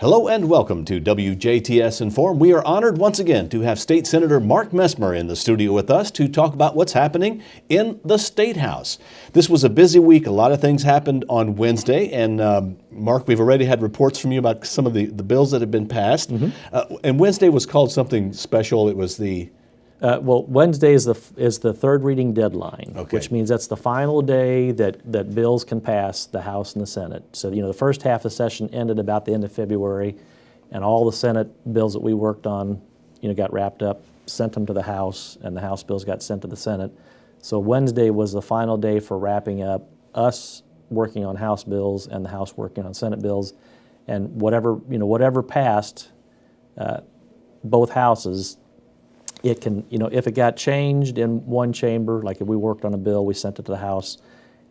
Hello and welcome to WJTS-Inform. We are honored once again to have State Senator Mark Messmer in the studio with us to talk about what's happening in the State House. This was a busy week. A lot of things happened on Wednesday. And Mark, we've already had reports from you about some of the bills that have been passed. And Wednesday was called something special. It was the... Wednesday is the third reading deadline, which means that's the final day that bills can pass the House and the Senate. So, the first half of the session ended about the end of February, and all the Senate bills that we worked on, got wrapped up, sent them to the House, and the House bills got sent to the Senate. So Wednesday was the final day for wrapping up, us working on House bills and the House working on Senate bills, and whatever passed both houses. It can, if it got changed in one chamber, like if we worked on a bill, we sent it to the House,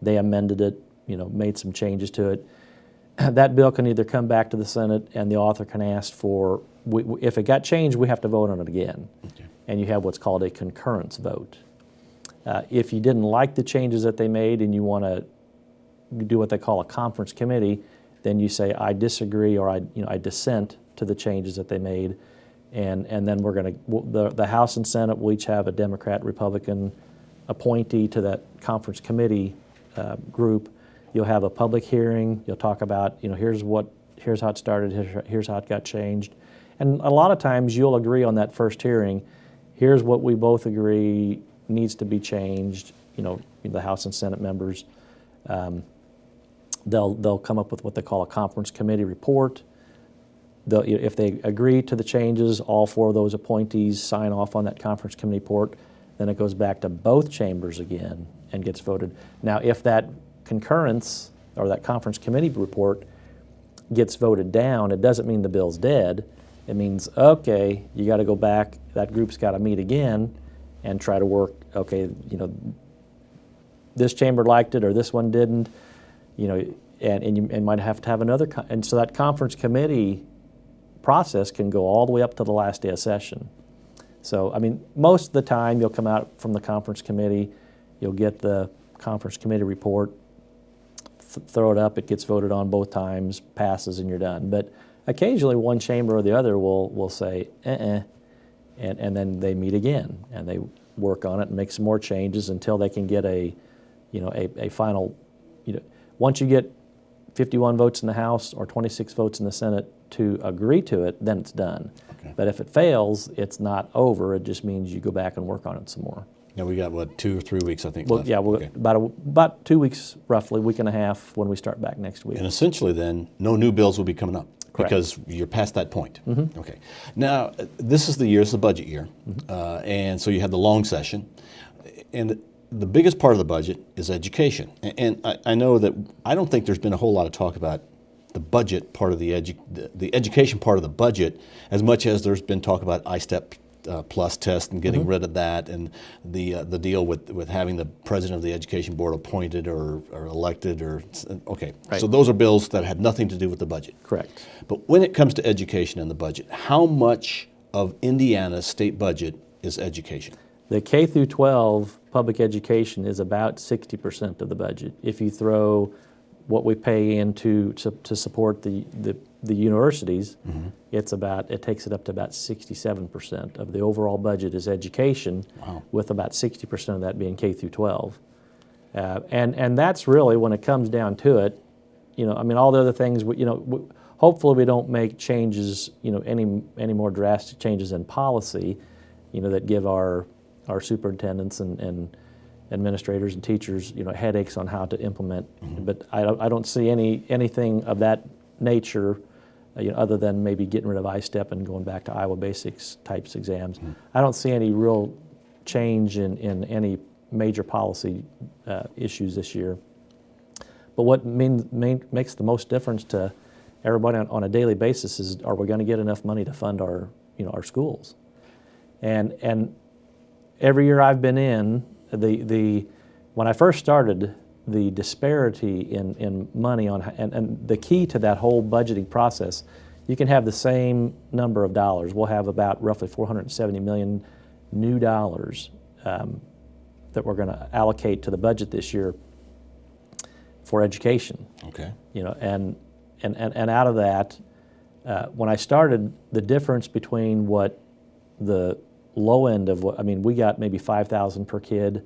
they amended it, made some changes to it, that bill can either come back to the Senate and the author can ask for, if it got changed, we have to vote on it again. And you have what's called a concurrence vote. If you didn't like the changes that they made and you want to do what they call a conference committee, then you say, I disagree, or I dissent to the changes that they made. And then we're going to, the House and Senate will each have a Democrat, Republican appointee to that conference committee group. You'll have a public hearing. You'll talk about, here's how it started, here's how it got changed. And a lot of times you'll agree on that first hearing, here's what we both agree needs to be changed, the House and Senate members. They'll come up with what they call a conference committee report. If they agree to the changes, all four of those appointees sign off on that conference committee report, then it goes back to both chambers again and gets voted. Now, if that concurrence or that conference committee report gets voted down, it doesn't mean the bill's dead. It means, okay, you got to go back, that group's got to meet again and try to work, okay, this chamber liked it or this one didn't, and you might have to have another, and so that conference committee process can go all the way up to the last day of session. So, most of the time you'll come out from the conference committee, you'll get the conference committee report, throw it up, it gets voted on both times, passes, and you're done. But occasionally one chamber or the other will say, and then they meet again, and they work on it and make some more changes until they can get a final, once you get 51 votes in the House or 26 votes in the Senate to agree to it, then it's done. But if it fails, it's not over. It just means you go back and work on it some more. Now we got, 2 or 3 weeks, I think, well, left? Yeah, about 2 weeks, roughly, week and a half when we start back next week. And essentially then, no new bills will be coming up. Correct. Because you're past that point. Okay. Now, this is the budget year, and so you have the long session. And the biggest part of the budget is education. And I know that I don't think there's been a whole lot of talk about the budget part of the education part of the budget as much as there's been talk about ISTEP plus test and getting rid of that, and the deal with having the president of the education board appointed or elected okay. Right. So those are bills that have nothing to do with the budget. Correct. But when it comes to education and the budget, how much of Indiana's state budget is education? The K through 12 public education is about 60% of the budget. If you throw what we pay into to support the universities, it takes it up to about 67% of the overall budget is education. Wow. With about 60% of that being K through 12. And that's really, when it comes down to it, all the other things, hopefully we don't make changes, any more drastic changes in policy, that give our superintendents and administrators and teachers, headaches on how to implement. But I don't see anything of that nature, other than maybe getting rid of ISTEP and going back to Iowa Basics types exams. I don't see any real change in any major policy issues this year. But what makes the most difference to everybody on a daily basis is, are we going to get enough money to fund our schools? And every year I've been in, when I first started, the disparity in money and the key to that whole budgeting process, you can have the same number of dollars. We'll have about roughly $470 million new dollars that we're going to allocate to the budget this year for education. Okay. And out of that, When I started, the difference between what the low end of what, I mean, we got maybe 5,000 per kid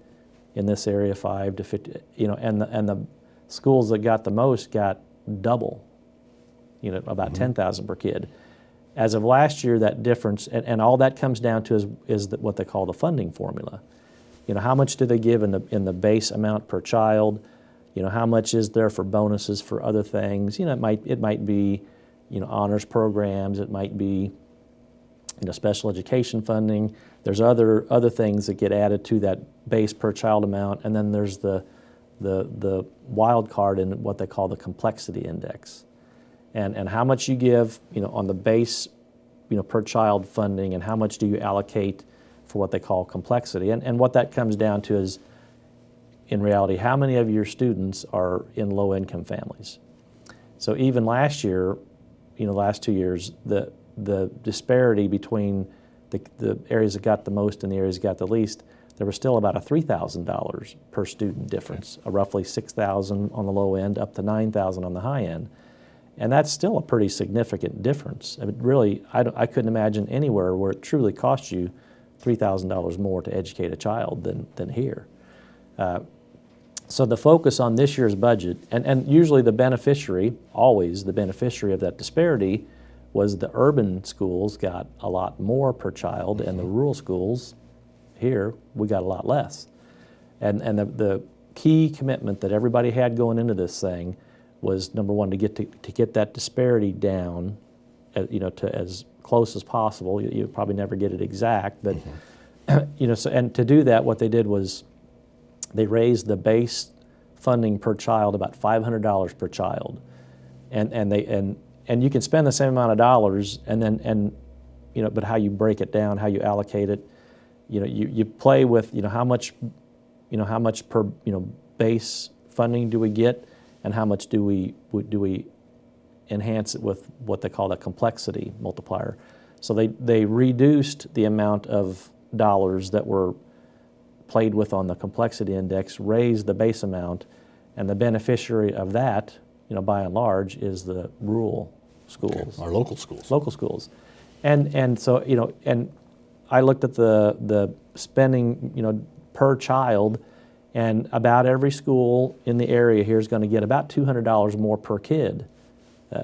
in this area, 5 to 50, and the schools that got the most got double, about 10,000 per kid. As of last year, that difference, and all that comes down to is what they call the funding formula. How much do they give in the base amount per child? How much is there for bonuses for other things? It might be, honors programs. It might be, special education funding. There's other things that get added to that base per child amount, and then there's the wild card in what they call the complexity index, and how much you give, on the base, per child funding, and how much do you allocate for what they call complexity, and what that comes down to is, in reality, how many of your students are in low-income families. So even last year, last 2 years, the disparity between the areas that got the most and the areas that got the least, there was still about a $3,000 per student difference, a roughly $6,000 on the low end up to $9,000 on the high end. And that's still a pretty significant difference. I mean, really, I couldn't imagine anywhere where it truly costs you $3,000 more to educate a child than here. So the focus on this year's budget, and usually always the beneficiary of that disparity was the urban schools got a lot more per child, and the rural schools here, we got a lot less. And the key commitment that everybody had going into this thing was, number one, to get that disparity down, to as close as possible. You probably never get it exact, but and to do that, what they did was they raised the base funding per child about $500 per child, and you can spend the same amount of dollars, but how you break it down, how you allocate it, you play with how much per base funding do we get, and how much do we enhance it with what they call the complexity multiplier. So they reduced the amount of dollars that were played with on the complexity index, raised the base amount, and the beneficiary of that, by and large, is the rural schools. Our local schools. Local schools. And so, and I looked at the spending, per child, and about every school in the area here is going to get about $200 more per kid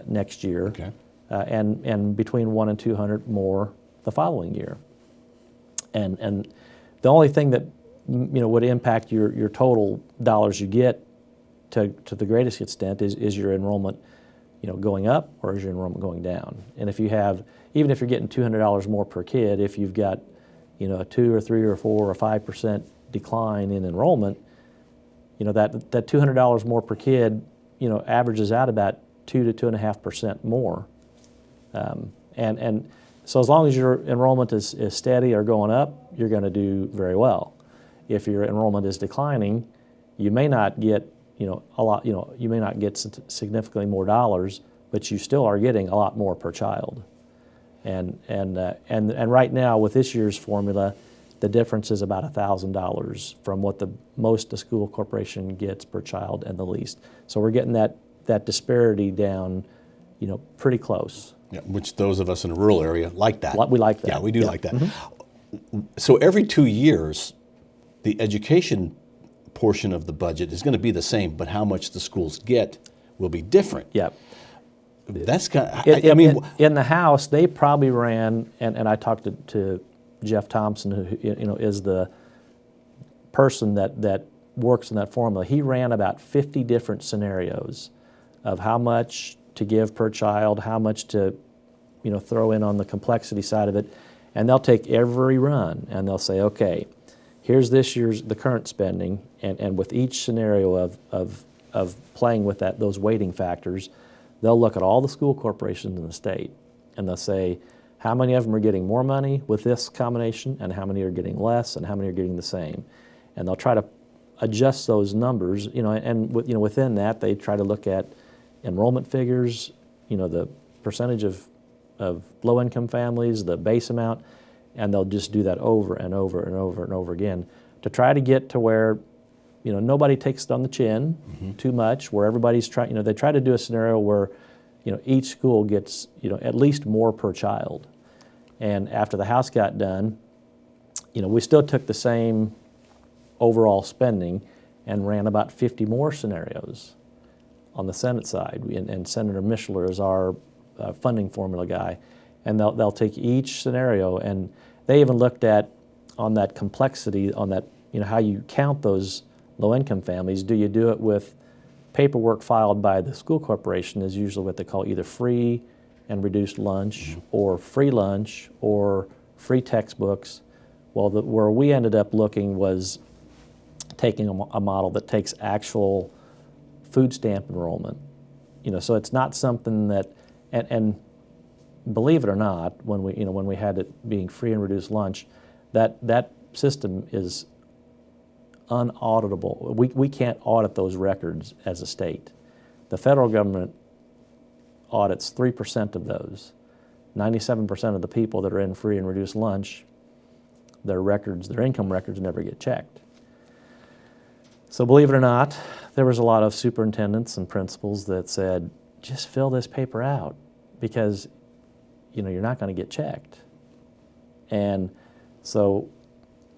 next year, okay. and between $100 and $200 more the following year. And the only thing that would impact your total dollars you get to the greatest extent is your enrollment, going up, or is your enrollment going down? And if you have, even if you're getting $200 more per kid, if you've got, a 2 or 3 or 4 or 5% decline in enrollment, that $200 more per kid, averages out about 2 to 2.5% more. And so as long as your enrollment is steady or going up, you're going to do very well. If your enrollment is declining, you may not get a lot. You may not get significantly more dollars, but you still are getting a lot more per child. And right now with this year's formula, the difference is about $1,000 from what the most the school corporation gets per child and the least. So we're getting that disparity down, pretty close. Yeah, which those of us in a rural area like that. We like that. Yeah, we do like that. So every 2 years, the education portion of the budget is going to be the same, but how much the schools get will be different. Yeah. That's kind of, in the House, they probably ran, and I talked to Jeff Thompson, who is the person that works in that formula. He ran about 50 different scenarios of how much to give per child, how much to throw in on the complexity side of it, and they'll take every run and they'll say, okay, here's this year's the current spending, and with each scenario of playing with those weighting factors, they'll look at all the school corporations in the state, and they'll say, how many of them are getting more money with this combination, and how many are getting less, and how many are getting the same. And they'll try to adjust those numbers, and within that, they try to look at enrollment figures, the percentage of low-income families, the base amount, and they'll just do that over and over and over and over again to try to get to where, nobody takes it on the chin too much, where everybody's trying, they try to do a scenario where, each school gets, at least more per child. And after the House got done, we still took the same overall spending and ran about 50 more scenarios on the Senate side. And Senator Mishler is our funding formula guy. And they'll take each scenario, and they even looked at, on that complexity, on that, how you count those low-income families. Do you do it with paperwork filed by the school corporation, is usually what they call either free and reduced lunch, or free lunch, or free textbooks. Well, where we ended up looking was taking a model that takes actual food stamp enrollment. So it's not something that, and believe it or not, when we had it being free and reduced lunch, that system is unauditable. We can't audit those records as a state. The federal government audits 3% of those. 97% of the people that are in free and reduced lunch, their income records never get checked. So believe it or not, there was a lot of superintendents and principals that said, just fill this paper out, because you're not going to get checked. And so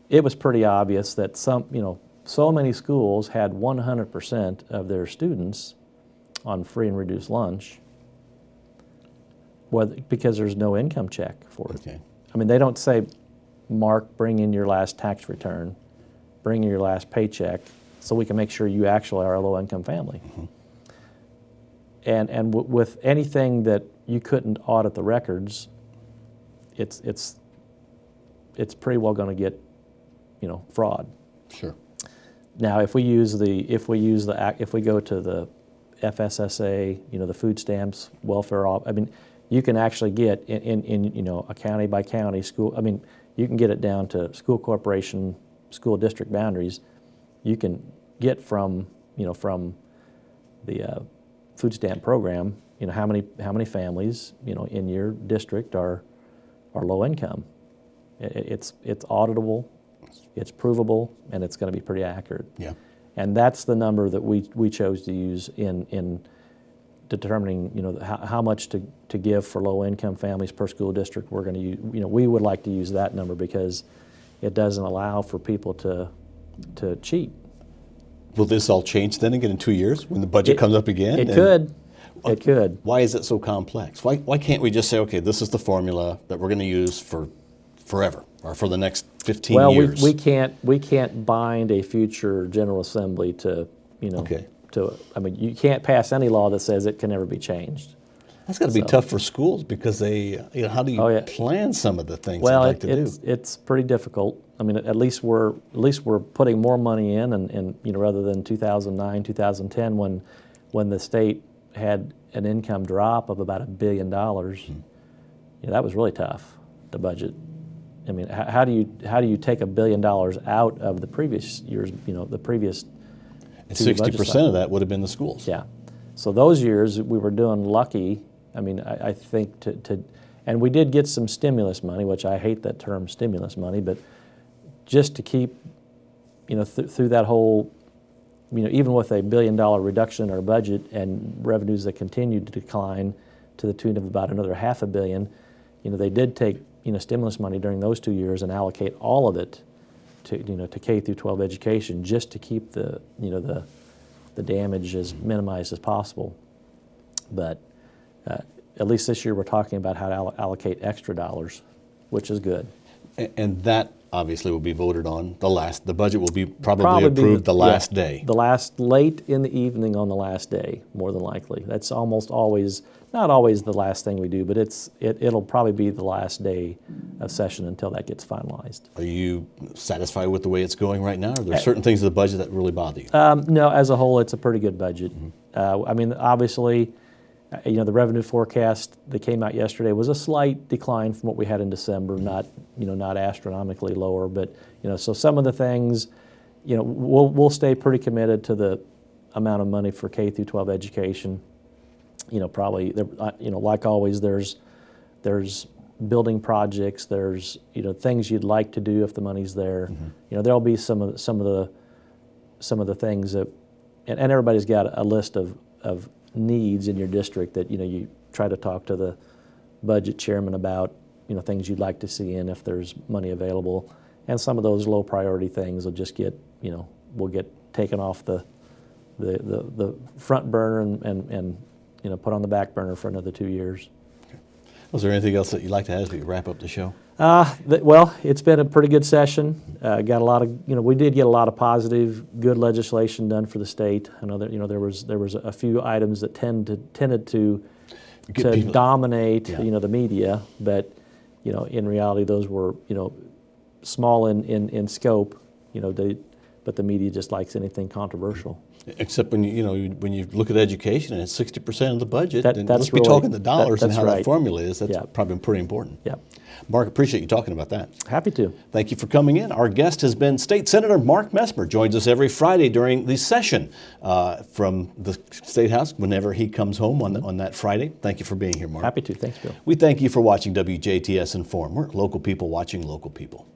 it was pretty obvious that so many schools had 100% of their students on free and reduced lunch, because there's no income check for it. Okay. I mean, they don't say, Mark, bring in your last tax return, bring in your last paycheck, so we can make sure you actually are a low-income family. And with anything that you couldn't audit the records, it's pretty well going to get, fraud. Sure. Now, if we go to the FSSA, the food stamps, welfare, you can actually get in a county by county school. You can get it down to school corporation, school district boundaries. You can get from the food stamp program, how many families, in your district are low income. It's auditable, it's provable, and it's going to be pretty accurate. Yeah. And that's the number that we chose to use in determining, how much to give for low income families per school district. We're going to use, we would like to use that number because it doesn't allow for people to cheat. Will this all change then again in 2 years when the budget comes up again? It could. It could. Why is it so complex? Why can't we just say, okay, this is the formula that we're going to use for forever or for the next 15 years? Well, we can't bind a future General Assembly to, Okay. You can't pass any law that says it can never be changed. That's got to be tough for schools because they, how do you plan some of the things they'd like to do? It's pretty difficult. At least we're putting more money in, and rather than 2009, 2010, when the state had an income drop of about $1 billion, that was really tough to budget. How do you take $1 billion out of the previous years? The previous. And 60% of that would have been the schools. Yeah. So those years we were doing lucky. I think and we did get some stimulus money, which I hate that term stimulus money, but just to keep, through that whole, even with a $1 billion reduction in our budget and revenues that continued to decline to the tune of about another $500 million, they did take, stimulus money during those 2 years and allocate all of it to K through 12 education, just to keep the damage as minimized as possible. But at least this year we're talking about how to allocate extra dollars, which is good. And that obviously will be voted on the budget will be probably approved the last day. Late in the evening on the last day, more than likely. That's almost always, not always the last thing we do, but it'll probably be the last day of session until that gets finalized. Are you satisfied with the way it's going right now? Are there certain things of the budget that really bother you? No, as a whole, it's a pretty good budget. Obviously, the revenue forecast that came out yesterday was a slight decline from what we had in December, not astronomically lower, but so some of the things, we'll stay pretty committed to the amount of money for K through 12 education. Probably like always, there's building projects, there's things you'd like to do if the money's there. There'll be some of the things that, and everybody's got a list of needs in your district that, you try to talk to the budget chairman about, things you'd like to see in if there's money available. And some of those low priority things will just get, will get taken off the front burner and put on the back burner for another 2 years. Okay. Was there anything else that you'd like to add as we wrap up the show? Well, it's been a pretty good session. Got a lot of, we did get a lot of positive, good legislation done for the state. I know that, there was a few items that tended to dominate, the media, but, in reality, those were, small in scope, but the media just likes anything controversial. Except when you look at education and it's 60% of the budget, and that's let's be really, talking the dollars and how right. that formula is. That's probably pretty important. Yeah. Mark, appreciate you talking about that. Happy to. Thank you for coming in. Our guest has been State Senator Mark Messmer. Joins us every Friday during the session from the State House whenever he comes home on that Friday. Thank you for being here, Mark. Happy to. Thanks, Bill. We thank you for watching WJTS-Inform. We're local people watching local people.